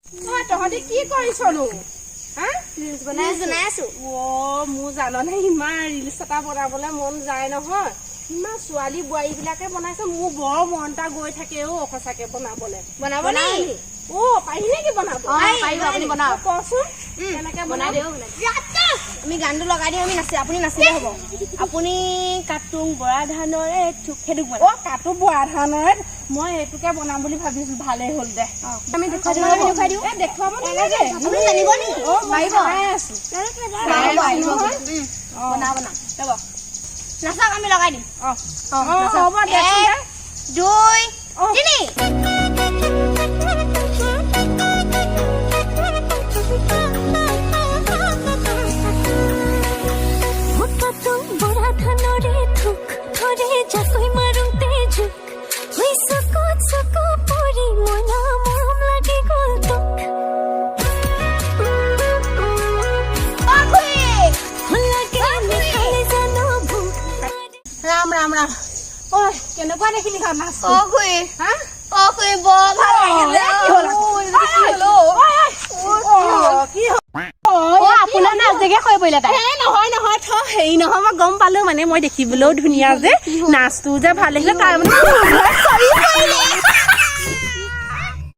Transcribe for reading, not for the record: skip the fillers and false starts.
তহঁতি কি কৰিছনো হা ৰিলছ বনাই আছো মোৰ জাননে ইমান ৰিলছ এটা বনাবলৈ মন যায় নহয় ইমান ছোৱালী বোৱাৰী বিলাকে বনাইছে মোৰ বৰ মন এটা গৈ থাকে সঁচাকে বনাবলে বনাব নি পাৰি নেকি বনাব পাৰিব আপুনি বনাওক কচোন কেনেকে বনাই দিওঁ আমি গানটো লগাই দিওঁ আমি আপুনি নাচিলে হ'ব আপুনি কাটুং বৰা ধানৰে সেইটো কাটো বৰা ধানৰে মই এইটোকে বনাম বুলি ভাবিছো ভালেই হ'ল দে আমি দেখুৱাই দিওঁ দেখুৱাব নালাগে আপুনি জানিব নি পাৰিব বনা ৰ'ব নাচক আমি লগাই দিম হ'ব দে 2 ৰাম কেনেকুৱা দেখিলি ঘৰ নাচ খুৰী খুৰী বৰ ভাল লাগিলে আপোনাৰ নাচ দেখে হৈ পৰিলে তাই নহয় থ হেৰি নহয় মই গম পালো মানে মই দেখিবলৈও ধুনীয়া যে নাচটো যে ভাল লাগিলে তাৰ মানে